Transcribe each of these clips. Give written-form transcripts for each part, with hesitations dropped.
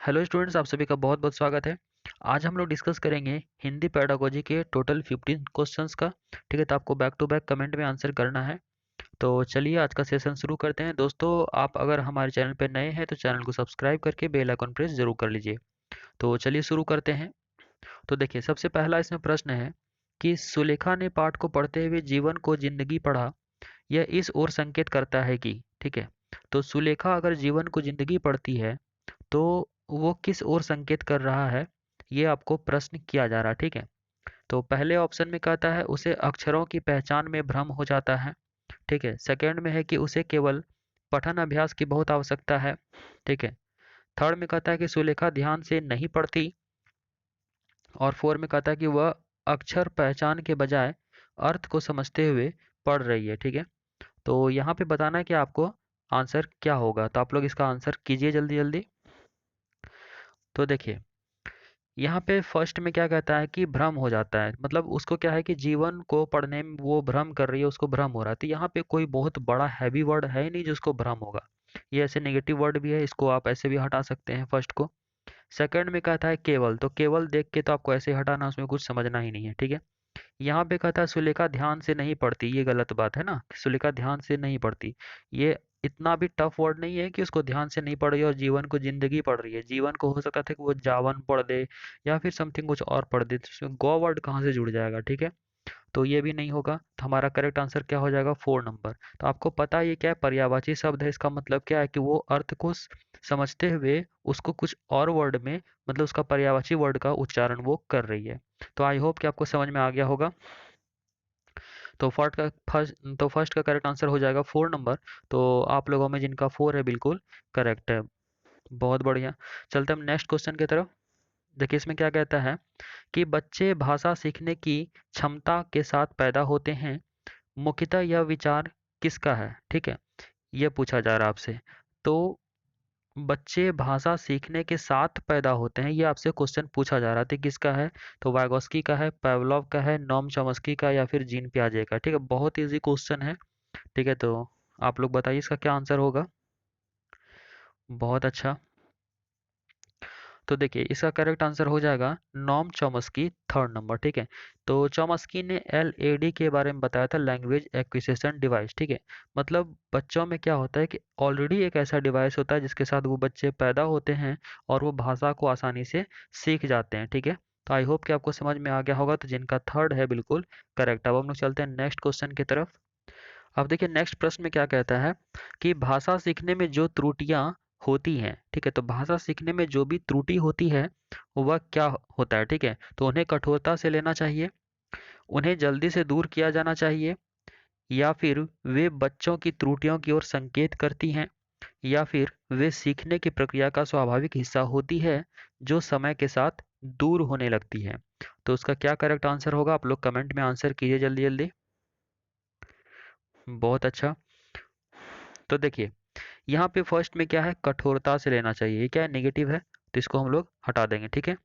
Hello students, आप सभी का बहुत बहुत स्वागत है। आज हम लोग डिस्कस करेंगे हिंदी पेडागोजी के टोटल 15 क्वेश्चंस का। ठीक है, तो आपको बैक टू बैक कमेंट में आंसर करना है। तो चलिए आज का सेशन शुरू करते हैं। दोस्तों, आप अगर हमारे चैनल पर नए हैं तो चैनल को सब्सक्राइब करके बेल आइकन प्रेस जरूर कर लीजिए। तो चलिए शुरू करते हैं। तो देखिए, सबसे पहला इसमें प्रश्न है कि सुलेखा ने पाठ को पढ़ते हुए जीवन को जिंदगी पढ़ा। यह इस ओर संकेत करता है कि, ठीक है, तो सुलेखा अगर जीवन को जिंदगी पढ़ती है तो वो किस ओर संकेत कर रहा है, ये आपको प्रश्न किया जा रहा है। ठीक है, तो पहले ऑप्शन में कहता है उसे अक्षरों की पहचान में भ्रम हो जाता है। ठीक है, सेकंड में है कि उसे केवल पठन अभ्यास की बहुत आवश्यकता है। ठीक है, थर्ड में कहता है कि सुलेखा ध्यान से नहीं पढ़ती, और फोर्थ में कहता है कि वह अक्षर पहचान के बजाय अर्थ को समझते हुए पढ़ रही है। ठीक है, तो यहाँ पे बताना है कि आपको आंसर क्या होगा, तो आप लोग इसका आंसर कीजिए जल्दी जल्दी। तो देखिए, यहाँ पे फर्स्ट में क्या कहता है कि भ्रम हो जाता है, मतलब उसको क्या है कि जीवन को पढ़ने में वो भ्रम कर रही है, उसको भ्रम हो रहा है। तो यहाँ पे कोई बहुत बड़ा हैवी वर्ड है ही नहीं जिसको भ्रम होगा। ये ऐसे नेगेटिव वर्ड भी है, इसको आप ऐसे भी हटा सकते हैं फर्स्ट को। सेकंड में कहता है केवल, तो केवल देख के तो आपको ऐसे ही हटाना, उसमें कुछ समझना ही नहीं है। ठीक है, यहाँ पे कहता है सुलेखा ध्यान से नहीं पढ़ती, ये गलत बात है ना, सुलेखा ध्यान से नहीं पढ़ती। ये इतना भी टफ वर्ड नहीं है कि उसको ध्यान से नहीं पढ़ रही है और जीवन को जिंदगी पढ़ रही है। जीवन को हो सकता था कि वो जावन पढ़ दे या फिर समथिंग कुछ और पढ़ दे, तो उसमें गो वर्ड कहाँ से जुड़ जाएगा। ठीक है, तो ये भी नहीं होगा। तो हमारा करेक्ट आंसर क्या हो जाएगा, 4 नंबर। तो आपको पता है ये क्या है, पर्यायवाची शब्द है। इसका मतलब क्या है कि वो अर्थ को समझते हुए उसको कुछ और वर्ड में, मतलब उसका पर्यायवाची वर्ड का उच्चारण वो कर रही है। तो आई होप कि आपको समझ में आ गया होगा। तो फर्स्ट का करेक्ट आंसर हो जाएगा 4 नंबर। तो आप लोगों में जिनका 4 है बिल्कुल करेक्ट है। बहुत बढ़िया। चलते हम नेक्स्ट क्वेश्चन की तरफ। देखिए इसमें क्या कहता है कि बच्चे भाषा सीखने की क्षमता के साथ पैदा होते हैं। मुख्यतः यह विचार किसका है। ठीक है, यह पूछा जा रहा है आपसे। तो बच्चे भाषा सीखने के साथ पैदा होते हैं, ये आपसे क्वेश्चन पूछा जा रहा था, किसका है। तो वाइगोस्की का है, पावलोव का है, नोम चॉम्स्की का, या फिर जीन पियाजे का। ठीक है, बहुत इजी क्वेश्चन है। ठीक है, तो आप लोग बताइए इसका क्या आंसर होगा। बहुत अच्छा। तो देखिए इसका करेक्ट आंसर हो जाएगा नॉम चॉम्स्की, 3rd नंबर। ठीक है, तो चॉम्स्की ने एलएडी के बारे में बताया था, लैंग्वेज एक्विजिशन डिवाइस। ठीक है, मतलब बच्चों में क्या होता है कि ऑलरेडी एक ऐसा डिवाइस होता है जिसके साथ वो बच्चे पैदा होते हैं और वो भाषा को आसानी से सीख जाते हैं। ठीक है, तो आई होप कि आपको समझ में आ गया होगा। तो जिनका थर्ड है बिल्कुल करेक्ट। अब हम लोग चलते हैं नेक्स्ट क्वेश्चन की तरफ। अब देखिए नेक्स्ट प्रश्न में क्या कहता है कि भाषा सीखने में जो त्रुटियां होती हैं, ठीक है, तो भाषा सीखने में जो भी त्रुटि होती है वह क्या होता है। ठीक है, तो उन्हें कठोरता से लेना चाहिए, उन्हें जल्दी से दूर किया जाना चाहिए, या फिर वे बच्चों की त्रुटियों की ओर संकेत करती हैं, या फिर वे सीखने की प्रक्रिया का स्वाभाविक हिस्सा होती है जो समय के साथ दूर होने लगती है। तो उसका क्या करेक्ट आंसर होगा, आप लोग कमेंट में आंसर कीजिए जल्दी जल्दी। बहुत अच्छा। तो देखिए यहाँ पे फर्स्ट में क्या है, कठोरता से लेना चाहिए, ये क्या है, नेगेटिव है, तो इसको हम लोग हटा देंगे। ठीक है,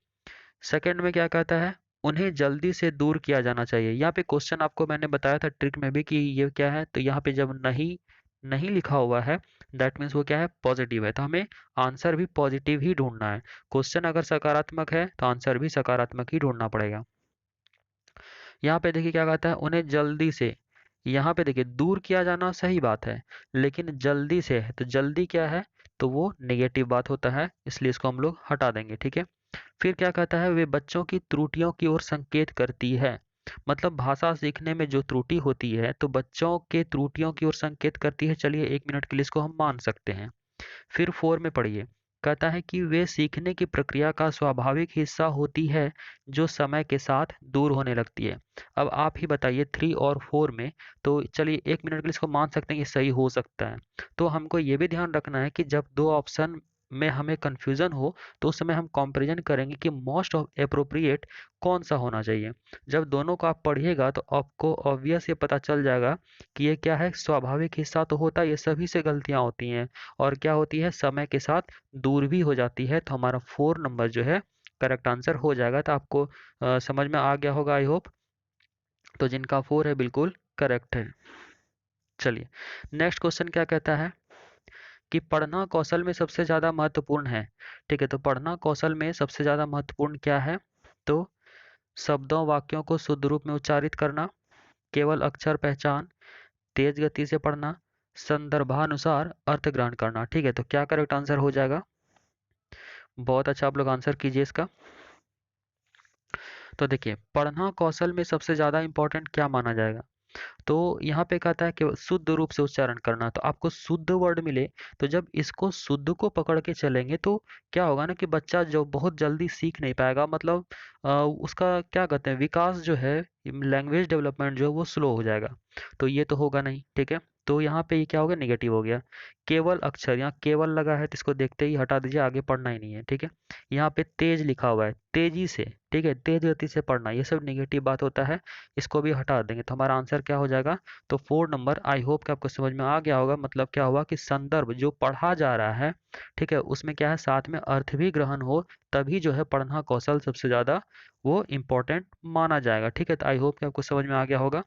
सेकंड में क्या कहता है, उन्हें जल्दी से दूर किया जाना चाहिए। यहाँ पे क्वेश्चन आपको मैंने बताया था ट्रिक में भी कि ये क्या है, तो यहाँ पे जब नहीं नहीं लिखा हुआ है दैट मीन्स वो क्या है, पॉजिटिव है। तो हमें आंसर भी पॉजिटिव ही ढूंढना है। क्वेश्चन अगर सकारात्मक है तो आंसर भी सकारात्मक ही ढूंढना पड़ेगा। यहाँ पे देखिए क्या कहता है, उन्हें जल्दी से, यहाँ पे देखिए दूर किया जाना सही बात है, लेकिन जल्दी से है तो जल्दी क्या है, तो वो नेगेटिव बात होता है, इसलिए इसको हम लोग हटा देंगे। ठीक है, फिर क्या कहता है, वे बच्चों की त्रुटियों की ओर संकेत करती है। मतलब भाषा सीखने में जो त्रुटि होती है तो बच्चों के त्रुटियों की ओर संकेत करती है। चलिए 1 मिनट के लिए इसको हम मान सकते हैं। फिर 4 में पढ़िए, कहता है कि वे सीखने की प्रक्रिया का स्वाभाविक हिस्सा होती है जो समय के साथ दूर होने लगती है। अब आप ही बताइए 3 और 4 में, तो चलिए 1 मिनट के लिए इसको मान सकते हैं कि सही हो सकता है। तो हमको ये भी ध्यान रखना है कि जब दो ऑप्शन में हमें कंफ्यूजन हो तो उस समय हम कंपैरिजन करेंगे कि मोस्ट अप्रोप्रिएट कौन सा होना चाहिए। जब दोनों को आप पढ़िएगा तो आपको ऑब्वियस ये पता चल जाएगा कि ये क्या है, स्वाभाविक हिस्सा तो होता है, ये सभी से गलतियां होती हैं, और क्या होती है, समय के साथ दूर भी हो जाती है। तो हमारा 4 नंबर जो है करेक्ट आंसर हो जाएगा। तो आपको समझ में आ गया होगा आई होप। तो जिनका 4 है बिल्कुल करेक्ट है। चलिए नेक्स्ट क्वेश्चन क्या कहता है कि पढ़ना कौशल में सबसे ज़्यादा महत्वपूर्ण है। ठीक है, तो पढ़ना कौशल में सबसे ज़्यादा महत्वपूर्ण क्या है? तो शब्दों वाक्यों को शुद्ध रूप में उच्चारित करना, केवल अक्षर पहचान, तेज गति से पढ़ना, संदर्भानुसार अर्थ ग्रहण करना। ठीक है, तो क्या करेक्ट आंसर हो जाएगा? बहुत अच्छा, आप लोग आंसर कीजिए इसका। तो देखिए, पढ़ना कौशल में सबसे ज़्यादा इंपॉर्टेंट क्या माना जाएगा? तो यहाँ पे कहता है कि शुद्ध रूप से उच्चारण करना। तो आपको शुद्ध वर्ड मिले, तो जब इसको शुद्ध को पकड़ के चलेंगे तो क्या होगा ना कि बच्चा जो बहुत जल्दी सीख नहीं पाएगा, मतलब उसका क्या कहते हैं, विकास जो है, लैंग्वेज डेवलपमेंट जो है वो स्लो हो जाएगा। तो ये तो होगा नहीं। ठीक है, तो यहाँ पे ये क्या हो गया, निगेटिव हो गया। केवल अक्षर, यहाँ केवल लगा है तो इसको देखते ही हटा दीजिए, आगे पढ़ना ही नहीं है। ठीक है, यहाँ पे तेज लिखा हुआ है, तेजी से, ठीक है, तेज गति से पढ़ना, ये सब निगेटिव बात होता है, इसको भी हटा देंगे। तो हमारा आंसर क्या हो जाएगा? तो 4 नंबर। आई होप कि आपको समझ में आ गया होगा। मतलब क्या हुआ कि संदर्भ जो पढ़ा जा रहा है, ठीक है, उसमें क्या है, साथ में अर्थ भी ग्रहण हो, तभी जो है पढ़ना कौशल सबसे ज़्यादा वो इम्पोर्टेंट माना जाएगा। ठीक है, तो आई होप कि आपको समझ में आ गया होगा।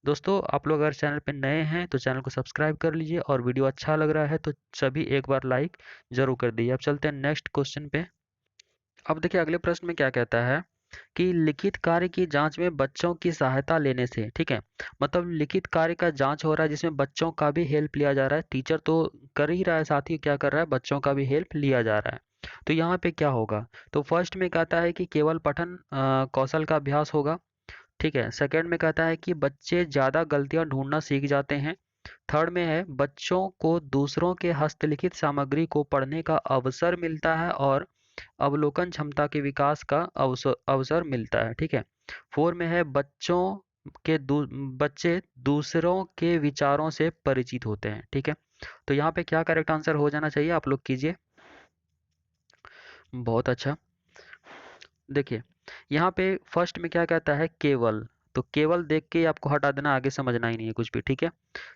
दोस्तों, आप लोग अगर चैनल पे नए हैं तो चैनल को सब्सक्राइब कर लीजिए, और वीडियो अच्छा लग रहा है तो सभी एक बार लाइक जरूर कर दीजिए। अब चलते हैं नेक्स्ट क्वेश्चन पे। अब देखिए अगले प्रश्न में क्या कहता है कि लिखित कार्य की जांच में बच्चों की सहायता लेने से, ठीक है, मतलब लिखित कार्य का जांच हो रहा है जिसमें बच्चों का भी हेल्प लिया जा रहा है। टीचर तो कर ही रहा है, साथ ही क्या कर रहा है, बच्चों का भी हेल्प लिया जा रहा है। तो यहाँ पे क्या होगा? तो फर्स्ट में कहता है कि केवल पठन कौशल का अभ्यास होगा। ठीक है, सेकंड में कहता है कि बच्चे ज़्यादा गलतियां ढूंढना सीख जाते हैं। थर्ड में है बच्चों को दूसरों के हस्तलिखित सामग्री को पढ़ने का अवसर मिलता है, और अवलोकन क्षमता के विकास का अवसर अवसर मिलता है। ठीक है, फोर में है बच्चे दूसरों के विचारों से परिचित होते हैं। ठीक है, तो यहाँ पे क्या करेक्ट आंसर हो जाना चाहिए, आप लोग कीजिए। बहुत अच्छा। देखिए, यहाँ पे फर्स्ट में क्या कहता है, केवल, तो केवल देख के आपको हटा देना, आगे समझना ही नहीं है कुछ भी। ठीक है,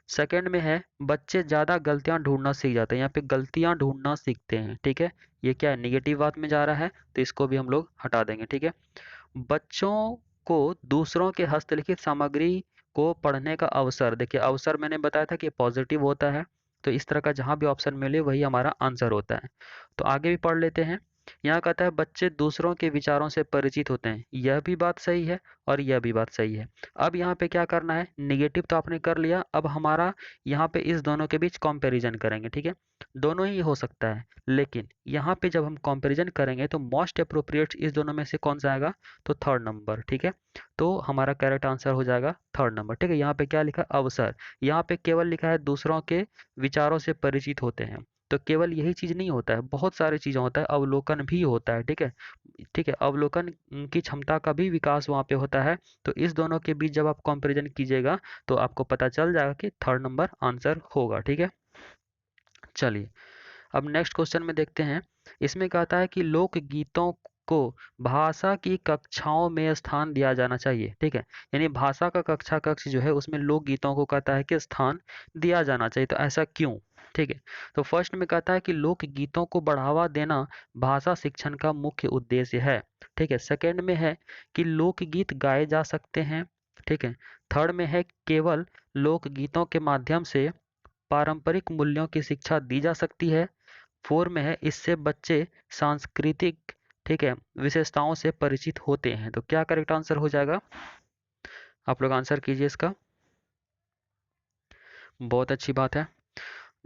सेकंड में है बच्चे ज़्यादा गलतियां ढूंढना सीख जाते हैं, यहाँ पे गलतियां ढूंढना सीखते हैं। ठीक है, ये क्या है, निगेटिव बात में जा रहा है, तो इसको भी हम लोग हटा देंगे। ठीक है, बच्चों को दूसरों के हस्तलिखित सामग्री को पढ़ने का अवसर, देखिए अवसर मैंने बताया था कि पॉजिटिव होता है, तो इस तरह का जहां भी ऑप्शन मिले वही हमारा आंसर होता है। तो आगे भी पढ़ लेते हैं। यहाँ कहता है बच्चे दूसरों के विचारों से परिचित होते हैं, यह भी बात सही है और यह भी बात सही है। अब यहाँ पे क्या करना है, निगेटिव तो आपने कर लिया, अब हमारा यहाँ पे इस दोनों के बीच कंपैरिजन करेंगे। ठीक है, दोनों ही हो सकता है, लेकिन यहाँ पे जब हम कंपैरिजन करेंगे तो मोस्ट अप्रोप्रिएट इस दोनों में से कौन सा आएगा? तो थर्ड नंबर। ठीक है, तो हमारा करेक्ट आंसर हो जाएगा थर्ड नंबर। ठीक है, यहाँ पे क्या लिखा है, अवसर, यहाँ पे केवल लिखा है दूसरों के विचारों से परिचित होते हैं। तो केवल यही चीज नहीं होता है, बहुत सारी चीजें होता है, अवलोकन भी होता है। ठीक है, ठीक है, अवलोकन की क्षमता का भी विकास वहाँ पे होता है। तो इस दोनों के बीच जब आप कंपैरिजन कीजिएगा तो आपको पता चल जाएगा कि थर्ड नंबर आंसर होगा। ठीक है, चलिए अब नेक्स्ट क्वेश्चन में देखते हैं। इसमें कहता है कि लोक गीतों को भाषा की कक्षाओं में स्थान दिया जाना चाहिए। ठीक है, यानी भाषा का कक्षा कक्ष जो है उसमें लोक गीतों को कहता है कि स्थान दिया जाना चाहिए। तो ऐसा क्यों? ठीक है, तो फर्स्ट में कहता है कि लोक गीतों को बढ़ावा देना भाषा शिक्षण का मुख्य उद्देश्य है। ठीक है, सेकंड में है कि लोकगीत गाए जा सकते हैं। ठीक है, थर्ड में है केवल लोकगीतों के माध्यम से पारंपरिक मूल्यों की शिक्षा दी जा सकती है। फोर में है इससे बच्चे सांस्कृतिक, ठीक है, विशेषताओं से परिचित होते हैं। तो क्या करेक्ट आंसर हो जाएगा, आप लोग आंसर कीजिए इसका। बहुत अच्छी बात है।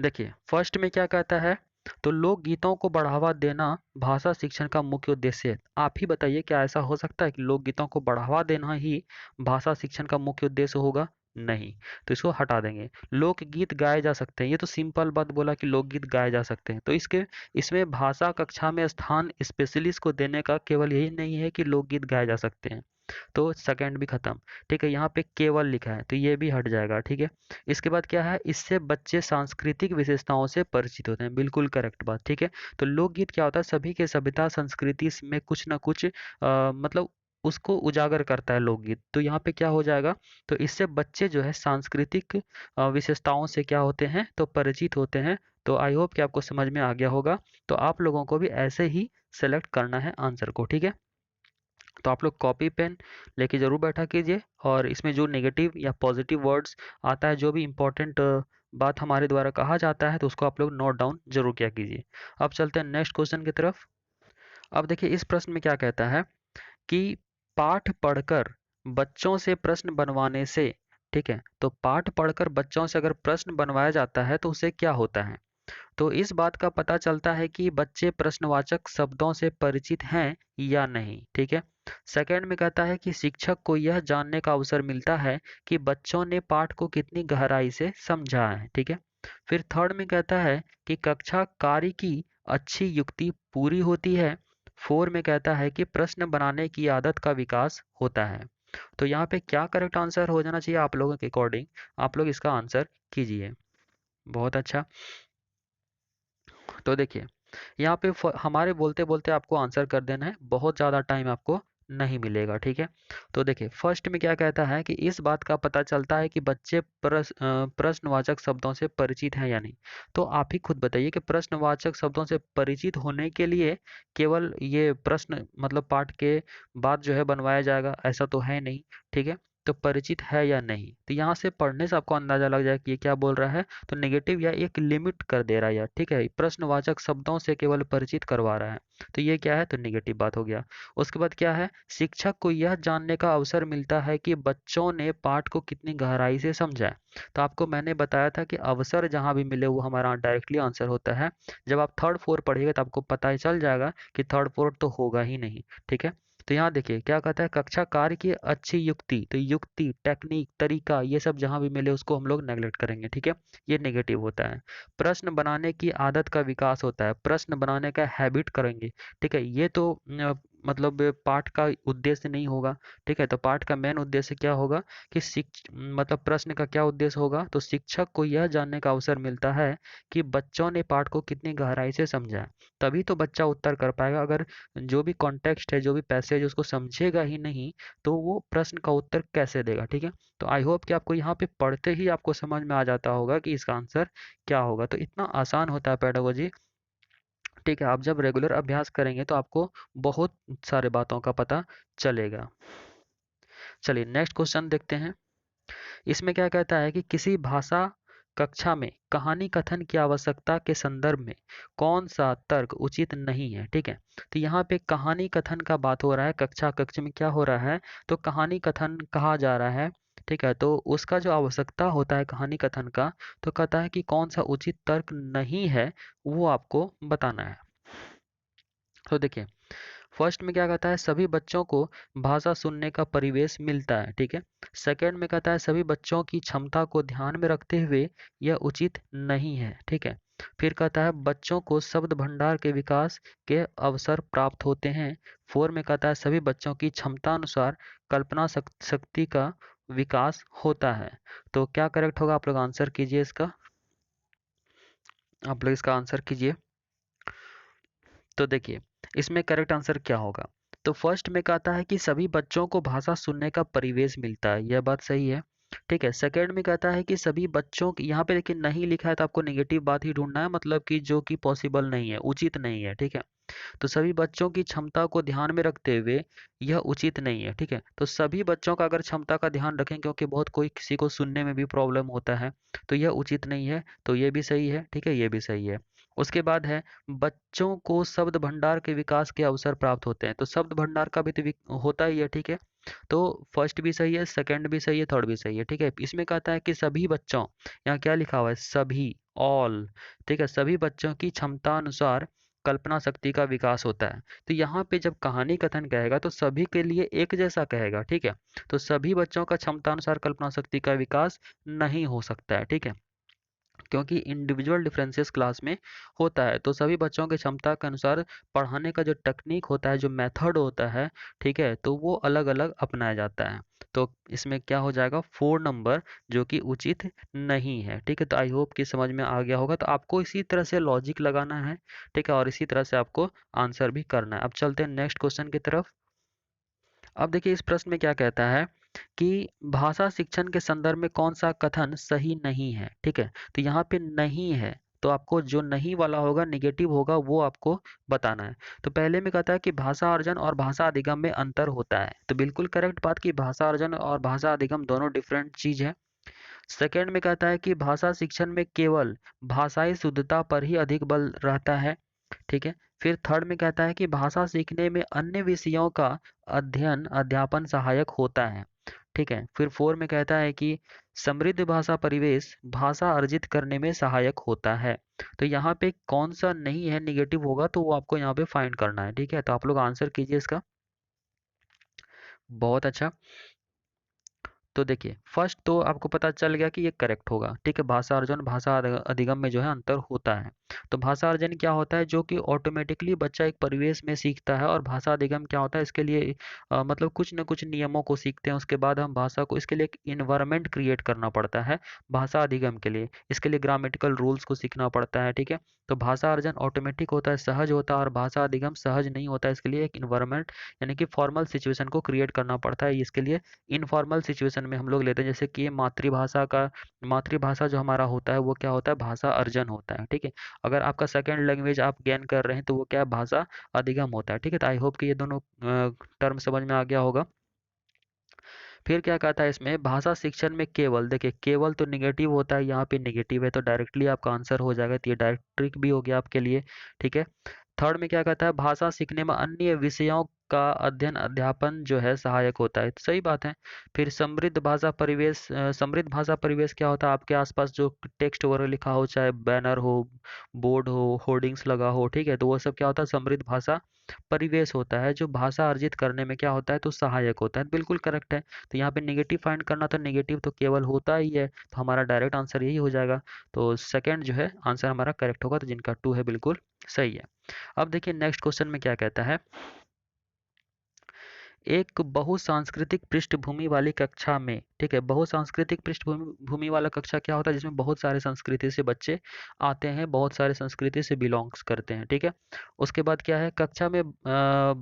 देखिए फर्स्ट में क्या कहता है, तो लोक गीतों को बढ़ावा देना भाषा शिक्षण का मुख्य उद्देश्य है। आप ही बताइए क्या ऐसा हो सकता है कि लोक गीतों को बढ़ावा देना ही भाषा शिक्षण का मुख्य उद्देश्य होगा? नहीं, तो इसको हटा देंगे। लोकगीत गाए जा सकते हैं, ये तो सिंपल बात बोला कि लोकगीत गाए जा सकते हैं, तो इसके इसमें भाषा कक्षा में स्थान स्पेशलिस्ट को देने का केवल यही नहीं है कि लोकगीत गाए जा सकते हैं। तो सेकंड भी खत्म। ठीक है, यहाँ पे केवल लिखा है तो ये भी हट जाएगा। ठीक है, इसके बाद क्या है, इससे बच्चे सांस्कृतिक विशेषताओं से परिचित होते हैं, बिल्कुल करेक्ट बात। ठीक है, तो लोकगीत क्या होता है, सभी के सभ्यता संस्कृति में कुछ ना कुछ मतलब उसको उजागर करता है लोकगीत। तो यहाँ पे क्या हो जाएगा, तो इससे बच्चे जो है सांस्कृतिक विशेषताओं से क्या होते हैं, तो परिचित होते हैं। तो आई होप कि आपको समझ में आ गया होगा। तो आप लोगों को भी ऐसे ही सेलेक्ट करना है आंसर को। ठीक है, तो आप लोग कॉपी पेन लेके जरूर बैठा कीजिए, और इसमें जो नेगेटिव या पॉजिटिव वर्ड्स आता है, जो भी इम्पोर्टेंट बात हमारे द्वारा कहा जाता है तो उसको आप लोग नोट डाउन जरूर किया कीजिए। अब चलते हैं नेक्स्ट क्वेश्चन की तरफ। अब देखिए इस प्रश्न में क्या कहता है कि पाठ पढ़कर बच्चों से प्रश्न बनवाने से, ठीक है, तो पाठ पढ़कर बच्चों से अगर प्रश्न बनवाया जाता है तो उसे क्या होता है? तो इस बात का पता चलता है कि बच्चे प्रश्नवाचक शब्दों से परिचित हैं या नहीं, ठीक है। सेकंड में कहता है कि शिक्षक को यह जानने का अवसर मिलता है कि बच्चों ने पाठ को कितनी गहराई से समझा है, ठीक है। फिर थर्ड में कहता है कि कक्षा कार्य की अच्छी युक्ति पूरी होती है। फोर में कहता है कि प्रश्न बनाने की आदत का विकास होता है। तो यहाँ पे क्या करेक्ट आंसर हो जाना चाहिए आप लोगों के अकॉर्डिंग? आप लोग इसका आंसर कीजिए। बहुत अच्छा। तो देखिए यहाँ पे हमारे बोलते बोलते आपको आंसर कर देना है, बहुत ज़्यादा टाइम आपको नहीं मिलेगा, ठीक है। तो देखिए फर्स्ट में क्या कहता है कि इस बात का पता चलता है कि बच्चे प्रश्नवाचक शब्दों से परिचित हैं या नहीं। तो आप ही खुद बताइए कि प्रश्नवाचक शब्दों से परिचित होने के लिए केवल ये प्रश्न मतलब पाठ के बाद जो है बनवाया जाएगा, ऐसा तो है नहीं, ठीक है। तो परिचित है या नहीं, तो यहाँ से पढ़ने से आपको अंदाजा लग जाए कि ये क्या बोल रहा है। तो नेगेटिव या एक लिमिट कर दे रहा है यार, ठीक है, प्रश्नवाचक शब्दों से केवल परिचित करवा रहा है। तो ये क्या है, तो नेगेटिव बात हो गया। उसके बाद क्या है, शिक्षक को यह जानने का अवसर मिलता है कि बच्चों ने पाठ को कितनी गहराई से समझा है। तो आपको मैंने बताया था कि अवसर जहां भी मिले वो हमारा डायरेक्टली आंसर होता है। जब आप थर्ड फोर पढ़िएगा तो आपको पता ही चल जाएगा कि थर्ड फोर तो होगा ही नहीं, ठीक है। तो यहाँ देखिए क्या कहता है, कक्षा कार्य की अच्छी युक्ति, तो युक्ति, टेक्निक, तरीका, ये सब जहां भी मिले उसको हम लोग नेगलेक्ट करेंगे, ठीक है। ये नेगेटिव होता है। प्रश्न बनाने की आदत का विकास होता है, प्रश्न बनाने का हैबिट करेंगे, ठीक है। ये तो मतलब पाठ का उद्देश्य नहीं होगा, ठीक है। तो पाठ का मेन उद्देश्य क्या होगा कि मतलब प्रश्न का क्या उद्देश्य होगा, तो शिक्षक को यह जानने का अवसर मिलता है कि बच्चों ने पाठ को कितनी गहराई से समझा है। तभी तो बच्चा उत्तर कर पाएगा। अगर जो भी कॉन्टेक्स्ट है, जो भी पैसेज उसको समझेगा ही नहीं तो वो प्रश्न का उत्तर कैसे देगा, ठीक है। तो आई होप कि आपको यहाँ पे पढ़ते ही आपको समझ में आ जाता होगा कि इसका आंसर क्या होगा। तो इतना आसान होता है पेडागोजी, ठीक है। आप जब रेगुलर अभ्यास करेंगे तो आपको बहुत सारे बातों का पता चलेगा। चलिए नेक्स्ट क्वेश्चन देखते हैं। इसमें क्या कहता है कि किसी भाषा कक्षा में कहानी कथन की आवश्यकता के संदर्भ में कौन सा तर्क उचित नहीं है, ठीक है। तो यहाँ पे कहानी कथन का बात हो रहा है, कक्षा कक्ष में क्या हो रहा है, तो कहानी कथन कहा जा रहा है, ठीक है। तो उसका जो आवश्यकता होता है कहानी कथन का, तो कहता है कि कौन सा उचित तर्क नहीं है वो आपको बताना है। तो देखिए फर्स्ट में क्या कहता है, सभी बच्चों को भाषा सुनने का परिवेश मिलता है, ठीक है। सेकंड में कहता है सभी बच्चों की क्षमता को ध्यान में रखते हुए यह उचित नहीं है, ठीक है। फिर कहता है बच्चों को शब्द भंडार के विकास के अवसर प्राप्त होते हैं। फोर में कहता है सभी बच्चों की क्षमता अनुसार कल्पना शक्ति का विकास होता है। तो क्या करेक्ट होगा, आप लोग आंसर कीजिए इसका, आप लोग इसका आंसर कीजिए। तो देखिए इसमें करेक्ट आंसर क्या होगा, तो फर्स्ट में कहता है कि सभी बच्चों को भाषा सुनने का परिवेश मिलता है, यह बात सही है, ठीक है। सेकंड में कहता है कि सभी बच्चों की, यहाँ पे लेकिन नहीं लिखा है तो आपको नेगेटिव बात ही ढूंढना है, मतलब कि जो कि पॉसिबल नहीं है, उचित नहीं है, ठीक है। तो सभी बच्चों की क्षमता को ध्यान में रखते हुए यह उचित नहीं है, ठीक है। तो सभी बच्चों का अगर क्षमता का ध्यान रखें, क्योंकि बहुत कोई किसी को सुनने में भी प्रॉब्लम होता है, तो यह उचित नहीं है, तो ये भी सही है, ठीक है, ये भी सही है। उसके बाद है बच्चों को शब्द भंडार के विकास के अवसर प्राप्त होते हैं, तो शब्द भंडार का भी तो होता ही है, ठीक है। तो फर्स्ट भी सही है, सेकंड भी सही है, थर्ड भी सही है, ठीक है। इसमें कहता है कि सभी बच्चों, यहाँ क्या लिखा हुआ है, सभी, ऑल, ठीक है, सभी बच्चों की क्षमता अनुसार कल्पना शक्ति का विकास होता है। तो यहाँ पे जब कहानी कथन कहेगा तो सभी के लिए एक जैसा कहेगा, ठीक है। तो सभी बच्चों का क्षमता अनुसार कल्पना शक्ति का विकास नहीं हो सकता है, ठीक है, क्योंकि इंडिविजुअल डिफरेंसेस क्लास में होता है। तो सभी बच्चों की क्षमता के अनुसार पढ़ाने का जो टेक्निक होता है, जो मेथड होता है, ठीक है, तो वो अलग अलग अपनाया जाता है। तो इसमें क्या हो जाएगा, 4 नंबर, जो कि उचित नहीं है, ठीक है। तो आई होप कि समझ में आ गया होगा। तो आपको इसी तरह से लॉजिक लगाना है, ठीक है, और इसी तरह से आपको आंसर भी करना है। अब चलते हैं नेक्स्ट क्वेश्चन की तरफ। अब देखिए इस प्रश्न में क्या कहता है कि भाषा शिक्षण के संदर्भ में कौन सा कथन सही नहीं है, ठीक है। तो यहाँ पे नहीं है, तो आपको जो नहीं वाला होगा, नेगेटिव होगा, वो आपको बताना है। तो पहले में कहता है कि भाषा अर्जन और भाषा अधिगम में अंतर होता है, तो बिल्कुल करेक्ट बात कि भाषा अर्जन और भाषा अधिगम दोनों डिफरेंट चीज है। सेकंड में कहता है कि भाषा शिक्षण में केवल भाषाई शुद्धता पर ही अधिक बल रहता है। ठीक है। फिर थर्ड में कहता है कि भाषा सीखने में अन्य विषयों का अध्ययन अध्यापन सहायक होता है। ठीक है। फिर फोर में कहता है कि समृद्ध भाषा परिवेश भाषा अर्जित करने में सहायक होता है। तो यहाँ पे कौन सा नहीं है, निगेटिव होगा, तो वो आपको यहाँ पे फाइंड करना है। ठीक है, तो आप लोग आंसर कीजिए इसका। बहुत अच्छा। तो देखिए, फर्स्ट तो आपको पता चल गया कि ये करेक्ट होगा। ठीक है, भाषा अर्जन भाषा अधिगम में जो है अंतर होता है। तो भाषा अर्जन क्या होता है, जो कि ऑटोमेटिकली बच्चा एक परिवेश में सीखता है, और भाषा अधिगम क्या होता है, इसके लिए मतलब कुछ न कुछ नियमों को सीखते हैं, उसके बाद हम भाषा को, इसके लिए एक इन्वायरमेंट क्रिएट करना पड़ता है भाषा अधिगम के लिए। इसके लिए ग्रामेटिकल रूल्स को सीखना पड़ता है। ठीक है, तो भाषा अर्जन ऑटोमेटिक होता है, सहज होता है, और भाषा अधिगम सहज नहीं होता है। इसके लिए एक इन्वायरमेंट यानी कि फॉर्मल सिचुएशन को क्रिएट करना पड़ता है। इसके लिए इनफॉर्मल सिचुएशन में हम लोग लेते हैं, जैसे कि मातृभाषा जो हमारा होता है वो क्या होता है, भाषा अर्जन होता है। ठीक है, अगर आपका सेकंड लैंग्वेज आप गेन कर रहे हैं तो वो क्या है, भाषा अधिगम होता है। ठीक है, तो आई होप कि ये दोनों टर्म समझ में आ गया होगा। फिर क्या कहता है इसमें, भाषा शिक्षण में केवल, देखिए केवल तो निगेटिव होता है, यहाँ पे निगेटिव है तो डायरेक्टली आपका आंसर हो जाएगा, तो ये डायरेक्ट ट्रिक भी हो गया आपके लिए। ठीक है। थर्ड में क्या कहता है, भाषा सीखने में अन्य विषयों का अध्ययन अध्यापन जो है सहायक होता है, तो सही बात है। फिर समृद्ध भाषा परिवेश क्या होता है, आपके आसपास जो टेक्स्ट वगैरह लिखा हो, चाहे बैनर हो, बोर्ड हो, होर्डिंग्स लगा हो, ठीक है, तो वो सब क्या होता है, समृद्ध भाषा परिवेश होता है, जो भाषा अर्जित करने में क्या होता है, तो सहायक होता है। बिल्कुल करेक्ट है। तो यहाँ पे नेगेटिव फाइंड करना, तो नेगेटिव तो केवल होता ही है, तो हमारा डायरेक्ट आंसर यही हो जाएगा। तो सेकंड जो है आंसर हमारा करेक्ट होगा, तो जिनका टू है बिल्कुल सही है। अब देखिए नेक्स्ट क्वेश्चन में क्या कहता है, एक बहुसांस्कृतिक पृष्ठभूमि वाली कक्षा में, ठीक है, बहुसांस्कृतिक पृष्ठभूमि भूमि वाला कक्षा क्या होता है, जिसमें बहुत सारे संस्कृति से बच्चे आते हैं, बहुत सारे संस्कृति से बिलोंग्स करते हैं। ठीक है, उसके बाद क्या है, कक्षा में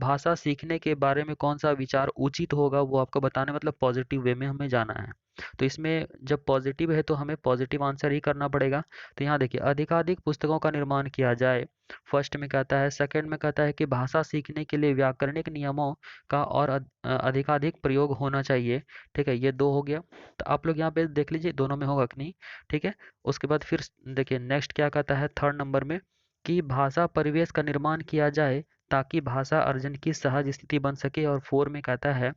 भाषा सीखने के बारे में कौन सा विचार उचित होगा, वो आपको बताने, मतलब पॉजिटिव वे में हमें जाना है। तो इसमें जब पॉजिटिव है तो हमें पॉजिटिव आंसर ही करना पड़ेगा। तो यहाँ देखिए, अधिकाधिक पुस्तकों का निर्माण किया जाए, फर्स्ट में कहता है। सेकंड में कहता है कि भाषा सीखने के लिए व्याकरणिक नियमों का और अधिकाधिक प्रयोग होना चाहिए। ठीक है, ये दो हो गया। तो आप लोग यहाँ पे देख लीजिए दोनों में होगा कि नहीं। ठीक है, उसके बाद फिर देखिए नेक्स्ट क्या कहता है, थर्ड नंबर में, कि भाषा परिवेश का निर्माण किया जाए ताकि भाषा अर्जन की सहज स्थिति बन सके। और फोर में कहता है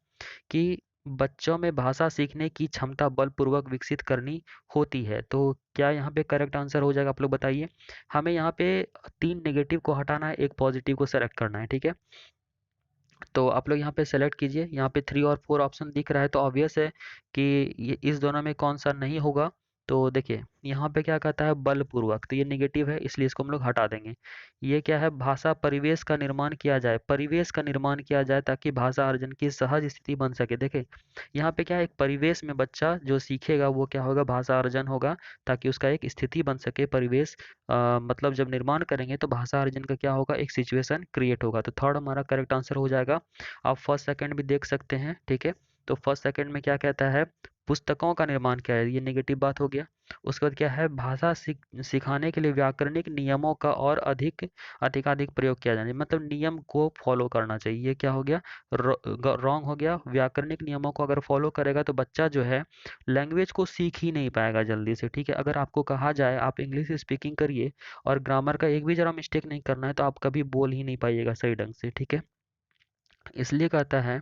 कि बच्चों में भाषा सीखने की क्षमता बलपूर्वक विकसित करनी होती है। तो क्या यहाँ पे करेक्ट आंसर हो जाएगा, आप लोग बताइए। हमें यहाँ पे तीन नेगेटिव को हटाना है, एक पॉजिटिव को सेलेक्ट करना है। ठीक है, तो आप लोग यहाँ पे सेलेक्ट कीजिए। यहाँ पे थ्री और फोर ऑप्शन दिख रहा है, तो ऑब्वियस है कि ये इस दोनों में कौन सा नहीं होगा। तो देखिए यहाँ पे क्या कहता है, बलपूर्वक, तो ये नेगेटिव है, इसलिए इसको हम लोग हटा देंगे। ये क्या है, भाषा परिवेश का निर्माण किया जाए, परिवेश का निर्माण किया जाए ताकि भाषा अर्जन की सहज स्थिति बन सके। देखिए यहाँ पे क्या है, एक परिवेश में बच्चा जो सीखेगा वो क्या होगा, भाषा अर्जन होगा, ताकि उसका एक स्थिति बन सके, परिवेश मतलब जब निर्माण करेंगे तो भाषा अर्जन का क्या होगा, एक सिचुएशन क्रिएट होगा। तो थर्ड हमारा करेक्ट आंसर हो जाएगा। आप फर्स्ट सेकंड भी देख सकते हैं। ठीक है, तो फर्स्ट सेकंड में क्या कहता है, पुस्तकों का निर्माण क्या है, ये नेगेटिव बात हो गया। उसके बाद क्या है, भाषा सिखाने के लिए व्याकरणिक नियमों का और अधिकाधिक प्रयोग किया जाए, मतलब नियम को फॉलो करना चाहिए। ये क्या हो गया, रॉन्ग हो गया। व्याकरणिक नियमों को अगर फॉलो करेगा तो बच्चा जो है लैंग्वेज को सीख ही नहीं पाएगा जल्दी से। ठीक है, अगर आपको कहा जाए आप इंग्लिश स्पीकिंग करिए और ग्रामर का एक भी जरा मिस्टेक नहीं करना है, तो आप कभी बोल ही नहीं पाइएगा सही ढंग से। ठीक है, इसलिए कहता है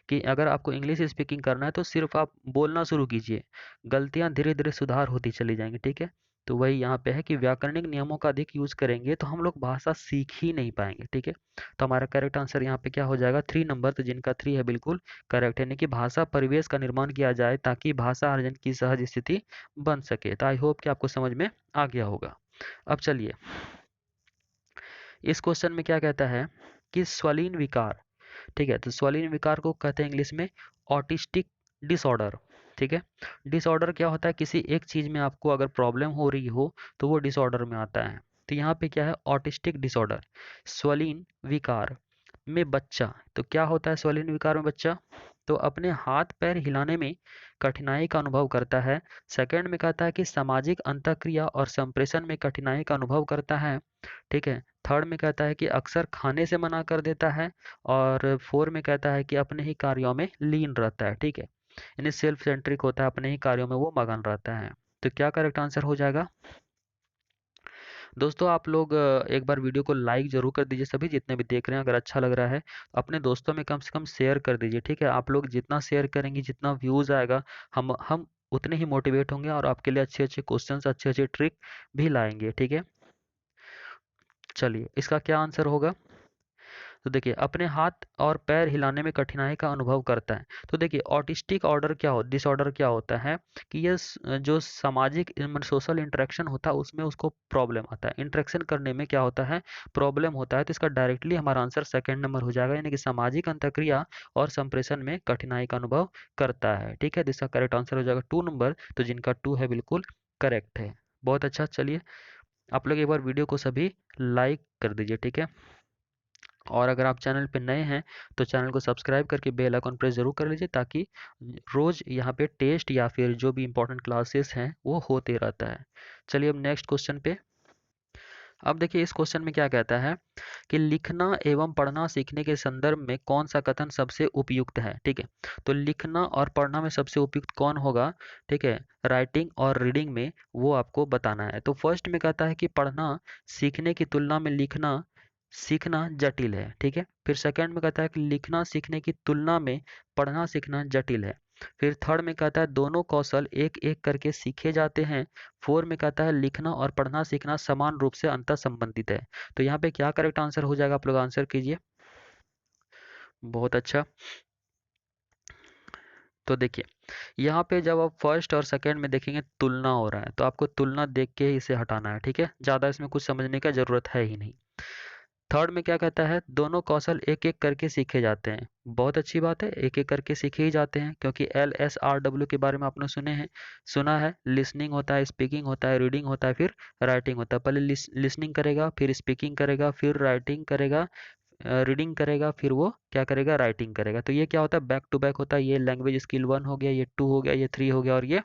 कि अगर आपको इंग्लिश स्पीकिंग करना है तो सिर्फ आप बोलना शुरू कीजिए, गलतियां धीरे धीरे सुधार होती चली जाएंगी। ठीक है, तो वही यहाँ पे है कि व्याकरणिक नियमों का अधिक यूज करेंगे तो हम लोग भाषा सीख ही नहीं पाएंगे। ठीक है, तो हमारा करेक्ट आंसर यहाँ पे क्या हो जाएगा, थ्री नंबर, तो जिनका थ्री है बिल्कुल करेक्ट है, यानी कि भाषा परिवेश का निर्माण किया जाए ताकि भाषा अर्जन की सहज स्थिति बन सके। तो आई होप कि आपको समझ में आ गया होगा। अब चलिए, इस क्वेश्चन में क्या कहता है कि स्वलीन विकार, ठीक है, तो स्वलीन विकार को कहते हैं इंग्लिश में ऑटिस्टिक डिसऑर्डर। ठीक है, डिसऑर्डर क्या होता है, किसी एक चीज में आपको अगर प्रॉब्लम हो रही हो तो वो डिसऑर्डर में आता है। तो यहाँ पे क्या है, ऑटिस्टिक डिसऑर्डर, स्वलीन विकार में बच्चा, तो क्या होता है स्वलीन विकार में बच्चा, तो अपने हाथ पैर हिलाने में कठिनाई का अनुभव करता है। सेकंड में कहता है कि सामाजिक अंतःक्रिया और संप्रेषण में कठिनाई का अनुभव करता है। ठीक है, थर्ड में कहता है कि अक्सर खाने से मना कर देता है। और फोर में कहता है कि अपने ही कार्यों में लीन रहता है। ठीक है, यानी सेल्फ सेंट्रिक होता है, अपने ही कार्यों में वो मगन रहता है। तो क्या करेक्ट आंसर हो जाएगा? दोस्तों आप लोग एक बार वीडियो को लाइक ज़रूर कर दीजिए, सभी जितने भी देख रहे हैं। अगर अच्छा लग रहा है अपने दोस्तों में कम से कम शेयर कर दीजिए, ठीक है? आप लोग जितना शेयर करेंगे, जितना व्यूज़ आएगा, हम उतने ही मोटिवेट होंगे और आपके लिए अच्छे अच्छे क्वेश्चंस, अच्छे अच्छे ट्रिक भी लाएंगे, ठीक है? चलिए, इसका क्या आंसर होगा? तो देखिए, अपने हाथ और पैर हिलाने में कठिनाई का अनुभव करता है। तो देखिए, ऑटिस्टिक ऑर्डर क्या हो डिसऑर्डर क्या होता है कि ये जो सामाजिक सोशल इंटरेक्शन होता है उसमें उसको प्रॉब्लम आता है। इंटरेक्शन करने में क्या होता है, प्रॉब्लम होता है। तो इसका डायरेक्टली हमारा आंसर सेकंड नंबर हो जाएगा, यानी कि सामाजिक अंतःक्रिया और संप्रेषण में कठिनाई का अनुभव करता है, ठीक है? तो इसका करेक्ट आंसर हो जाएगा 2 नंबर। तो जिनका 2 है बिल्कुल करेक्ट है। बहुत अच्छा। चलिए, आप लोग एक बार वीडियो को सभी लाइक कर दीजिए, ठीक है? और अगर आप चैनल पे नए हैं तो चैनल को सब्सक्राइब करके बेल आइकन प्रेस ज़रूर कर लीजिए, ताकि रोज़ यहाँ पे टेस्ट या फिर जो भी इम्पोर्टेंट क्लासेस हैं वो होते रहता है। चलिए अब नेक्स्ट क्वेश्चन पे। अब देखिए, इस क्वेश्चन में क्या कहता है कि लिखना एवं पढ़ना सीखने के संदर्भ में कौन सा कथन सबसे उपयुक्त है, ठीक है? तो लिखना और पढ़ना में सबसे उपयुक्त कौन होगा, ठीक है? राइटिंग और रीडिंग में वो आपको बताना है। तो फर्स्ट में कहता है कि पढ़ना सीखने की तुलना में लिखना सीखना जटिल है, ठीक है? फिर सेकंड में कहता है कि लिखना सीखने की तुलना में पढ़ना सीखना जटिल है। फिर थर्ड में कहता है दोनों कौशल एक एक करके सीखे जाते हैं। फोर में कहता है लिखना और पढ़ना सीखना समान रूप से अंतर संबंधित है। तो यहाँ पे क्या करेक्ट आंसर हो जाएगा, आप लोग आंसर कीजिए। बहुत अच्छा। तो देखिए, यहाँ पे जब आप फर्स्ट और सेकंड में देखेंगे तुलना हो रहा है, तो आपको तुलना देख के ही इसे हटाना है, ठीक है? ज़्यादा इसमें कुछ समझने का ज़रूरत है ही नहीं। थर्ड में क्या कहता है, दोनों कौशल एक एक करके सीखे जाते हैं। बहुत अच्छी बात है, एक एक करके सीखे ही जाते हैं, क्योंकि LSRW के बारे में आपने सुना है। लिसनिंग होता है, स्पीकिंग होता है, रीडिंग होता है, फिर राइटिंग होता है। पहले लिसनिंग करेगा, फिर स्पीकिंग करेगा, फिर राइटिंग करेगा, रीडिंग करेगा, फिर वो क्या करेगा, राइटिंग करेगा। तो ये क्या होता है, बैक टू बैक होता है। ये लैंग्वेज स्किल 1 हो गया, ये 2 हो गया, ये 3 हो गया और ये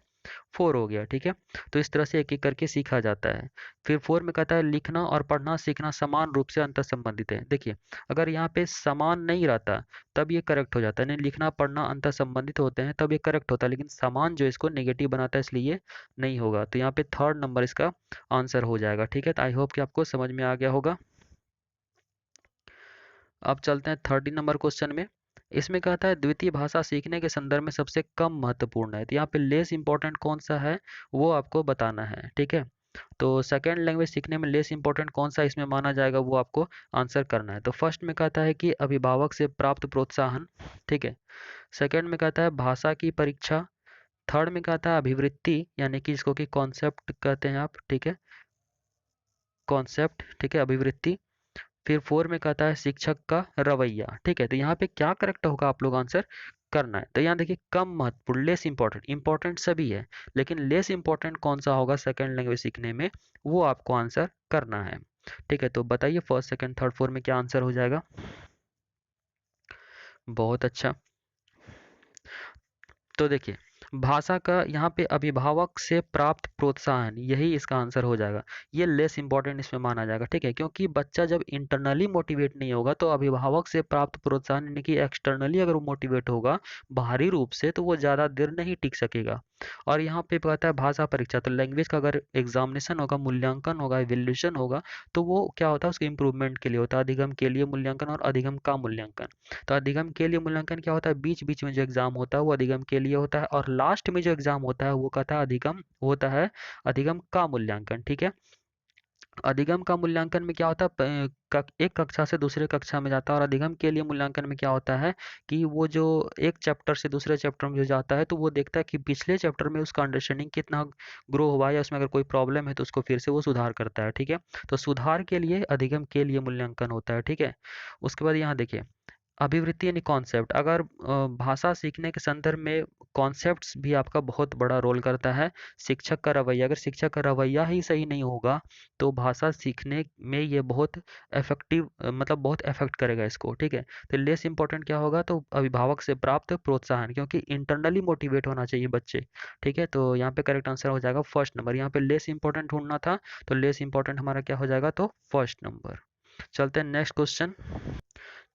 4 हो गया, ठीक है? तो इस तरह से एक एक करके सीखा जाता है। फिर 4 में कहता है लिखना और पढ़ना सीखना समान रूप से अंतर संबंधित है। देखिए, अगर यहाँ पे समान नहीं रहता तब ये करेक्ट हो जाता है, नहीं लिखना पढ़ना अंतर संबंधित होते हैं तब ये करेक्ट होता है, लेकिन समान जो इसको नेगेटिव बनाता है इसलिए ये नहीं होगा। तो यहाँ पे थर्ड नंबर इसका आंसर हो जाएगा, ठीक है? तो आई होप कि आपको समझ में आ गया होगा। अब चलते हैं 30 नंबर क्वेश्चन में। इसमें कहता है द्वितीय भाषा सीखने के संदर्भ में सबसे कम महत्वपूर्ण है। तो यहाँ पे लेस इंपॉर्टेंट कौन सा है वो आपको बताना है, ठीक है? तो सेकेंड लैंग्वेज सीखने में लेस इंपॉर्टेंट कौन सा इसमें माना जाएगा वो आपको आंसर करना है। तो फर्स्ट में कहता है कि अभिभावक से प्राप्त प्रोत्साहन, ठीक है? सेकेंड में कहता है भाषा की परीक्षा। थर्ड में कहता है अभिवृत्ति, यानी कि इसको कि कॉन्सेप्ट कहते हैं आप, ठीक है? कॉन्सेप्ट, ठीक है, अभिवृत्ति। फिर 4 में कहता है शिक्षक का रवैया, ठीक है? तो यहाँ पे क्या करेक्ट होगा आप लोग आंसर करना है। तो यहाँ देखिए, कम महत्वपूर्ण, लेस इंपॉर्टेंट, इंपॉर्टेंट सभी है, लेकिन लेस इंपॉर्टेंट कौन सा होगा सेकंड लैंग्वेज सीखने में, वो आपको आंसर करना है, ठीक है? तो बताइए फर्स्ट सेकंड थर्ड फोर में क्या आंसर हो जाएगा? बहुत अच्छा। तो देखिए, भाषा का यहाँ पे अभिभावक से प्राप्त प्रोत्साहन, यही इसका आंसर हो जाएगा। ये लेस इंपॉर्टेंट इसमें माना जाएगा, ठीक है? क्योंकि बच्चा जब इंटरनली मोटिवेट नहीं होगा तो अभिभावक से प्राप्त प्रोत्साहन, यानी कि एक्सटर्नली अगर वो मोटिवेट होगा बाहरी रूप से, तो वो ज़्यादा देर नहीं टिक सकेगा। और यहाँ पे कहता है भाषा परीक्षा, तो लैंग्वेज का अगर एग्जामिनेशन होगा, मूल्यांकन होगा, इवेल्यूशन होगा, तो वो क्या होता है, उसके इंप्रूवमेंट के लिए होता है। अधिगम के लिए मूल्यांकन और अधिगम का मूल्यांकन। तो अधिगम के लिए मूल्यांकन क्या होता है, बीच बीच में जो एग्जाम होता है वो अधिगम के लिए होता है, और लास्ट में जो एग्जाम होता है वो कहता है अधिगम होता है, अधिगम का मूल्यांकन, ठीक है? अधिगम का मूल्यांकन में क्या होता है, एक कक्षा से दूसरे कक्षा में जाता है, और अधिगम के लिए मूल्यांकन में क्या होता है कि वो जो एक चैप्टर से दूसरे चैप्टर में जो जाता है तो वो देखता है कि पिछले चैप्टर में उसका अंडरस्टैंडिंग कितना ग्रो हुआ है, या उसमें अगर कोई प्रॉब्लम है तो उसको फिर से वो सुधार करता है, ठीक है? तो सुधार के लिए अधिगम के लिए मूल्यांकन होता है, ठीक है? उसके बाद यहाँ देखिए, अभिवृत्ति यानी कॉन्सेप्ट, अगर भाषा सीखने के संदर्भ में कॉन्सेप्ट्स भी आपका बहुत बड़ा रोल करता है। शिक्षक का रवैया, अगर शिक्षक का रवैया ही सही नहीं होगा तो भाषा सीखने में ये बहुत इफेक्टिव, मतलब बहुत इफेक्ट करेगा इसको, ठीक है? तो लेस इंपॉर्टेंट क्या होगा, तो अभिभावक से प्राप्त प्रोत्साहन, क्योंकि इंटरनली मोटिवेट होना चाहिए बच्चे, ठीक है? तो यहाँ पे करेक्ट आंसर हो जाएगा फर्स्ट नंबर। यहाँ पे लेस इंपॉर्टेंट ढूंढना था, तो लेस इंपॉर्टेंट हमारा क्या हो जाएगा, तो फर्स्ट नंबर। चलते हैं नेक्स्ट क्वेश्चन।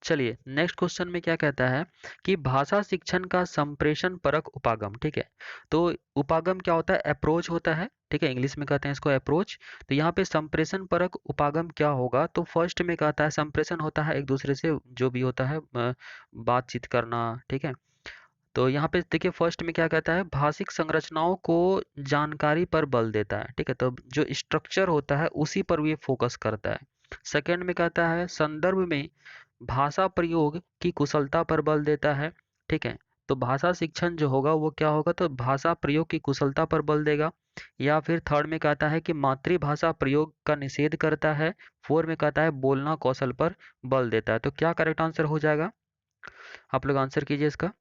चलिए नेक्स्ट क्वेश्चन में क्या कहता है कि भाषा शिक्षण का संप्रेषण परक उपागम। ठीक है, तो उपागम क्या होता है? अप्रोच होता है। ठीक है, इंग्लिश में कहते हैं इसको अप्रोच। तो यहाँ पे संप्रेषण परक उपागम क्या होगा? तो फर्स्ट में कहता है संप्रेषण होता है एक दूसरे से जो भी होता है बातचीत करना। ठीक है, तो यहाँ पे देखिए फर्स्ट में क्या कहता है, भाषिक संरचनाओं को जानकारी पर बल देता है। ठीक है, तो जो स्ट्रक्चर होता है उसी पर ये फोकस करता है। सेकंड में कहता है संदर्भ में भाषा प्रयोग की कुशलता पर बल देता है। ठीक है, तो भाषा शिक्षण जो होगा वो क्या होगा? तो भाषा प्रयोग की कुशलता पर बल देगा। या फिर थर्ड में कहता है कि मातृभाषा प्रयोग का निषेध करता है। फोर में कहता है बोलना कौशल पर बल देता है। तो क्या करेक्ट आंसर हो जाएगा? आप लोग आंसर कीजिए इसका।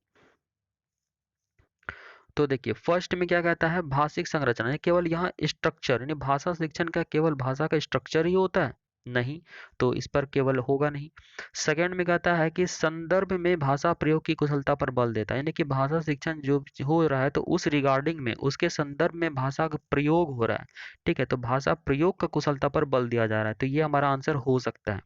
तो देखिए फर्स्ट में क्या कहता है, भाषिक संरचना, ये केवल यहाँ स्ट्रक्चर, यानी भाषा शिक्षण का केवल भाषा का स्ट्रक्चर ही होता है? नहीं, तो इस पर केवल होगा नहीं। सेकंड में कहता है कि संदर्भ में भाषा प्रयोग की कुशलता पर बल देता है, यानी कि भाषा शिक्षण जो हो रहा है तो उस रिगार्डिंग में उसके संदर्भ में भाषा का प्रयोग हो रहा है। ठीक है, तो भाषा प्रयोग का कुशलता पर बल दिया जा रहा है, तो ये हमारा आंसर हो सकता है।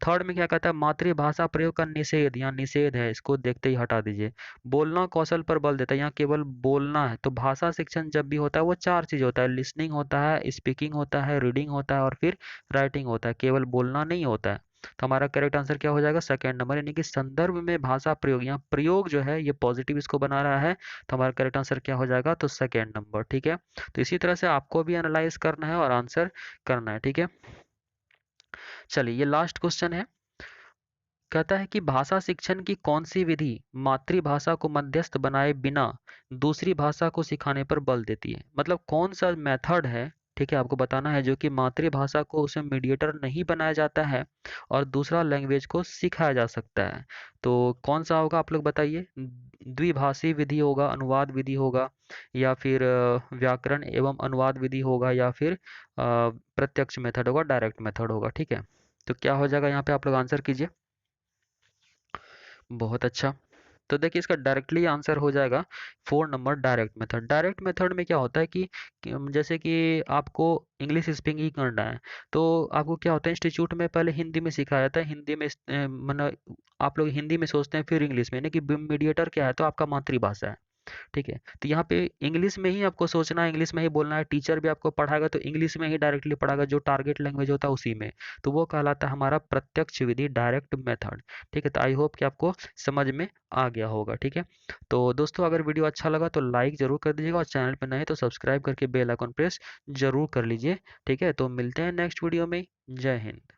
थर्ड में क्या कहता है, मातृभाषा प्रयोग का निषेध, यहाँ निषेध है, इसको देखते ही हटा दीजिए। बोलना कौशल पर बल देता है, यहाँ केवल बोलना है। तो भाषा शिक्षण जब भी होता है वो चार चीज होता है, लिसनिंग होता है, स्पीकिंग होता है, रीडिंग होता है और फिर राइटिंग होता है, केवल बोलना नहीं होता है। तो हमारा करेक्ट आंसर क्या हो जाएगा? सेकंड नंबर, यानी कि संदर्भ में भाषा प्रयोग, यहाँ प्रयोग जो है ये पॉजिटिव इसको बना रहा है, तो हमारा करेक्ट आंसर क्या हो जाएगा? तो सेकंड नंबर। ठीक है, तो इसी तरह से आपको भी एनालाइज करना है और आंसर करना है। ठीक है, चलिए ये लास्ट क्वेश्चन है। कहता है कि भाषा शिक्षण की कौन सी विधि मातृभाषा को मध्यस्थ बनाए बिना दूसरी भाषा को सिखाने पर बल देती है? मतलब कौन सा मेथड है, ठीक है, आपको बताना है, जो कि मातृभाषा को उसमें मीडिएटर नहीं बनाया जाता है और दूसरा लैंग्वेज को सिखाया जा सकता है। तो कौन सा होगा आप लोग बताइए? द्विभाषी विधि होगा, अनुवाद विधि होगा, या फिर व्याकरण एवं अनुवाद विधि होगा, या फिर प्रत्यक्ष मेथड होगा, डायरेक्ट मेथड होगा। ठीक है, तो क्या हो जाएगा यहाँ पे? आप लोग आंसर कीजिए। बहुत अच्छा। तो देखिए इसका डायरेक्टली आंसर हो जाएगा 4 number, direct method. Direct method में क्या होता है कि जैसे कि आपको इंग्लिश स्पीकिंग करना है, तो आपको क्या होता है, इंस्टीट्यूट में पहले हिंदी में सिखाया जाता है, हिंदी में मतलब आप लोग हिंदी में सोचते हैं फिर इंग्लिश में, यानी कि मीडिएटर क्या है? तो आपका मातृभाषा है। ठीक है, तो यहाँ पे इंग्लिश में ही आपको सोचना है, इंग्लिश में ही बोलना है, टीचर भी आपको पढ़ाएगा तो इंग्लिश में ही डायरेक्टली पढ़ाएगा, जो टारगेट लैंग्वेज होता है उसी में। तो वो कहलाता है हमारा प्रत्यक्ष विधि, डायरेक्ट मेथड। ठीक है, तो आई होप कि आपको समझ में आ गया होगा। ठीक है, तो दोस्तों अगर वीडियो अच्छा लगा तो लाइक जरूर कर दीजिएगा, और चैनल पर नए तो सब्सक्राइब करके बेल आइकन प्रेस जरूर कर लीजिए। ठीक है, तो मिलते हैं नेक्स्ट वीडियो में। जय हिंद।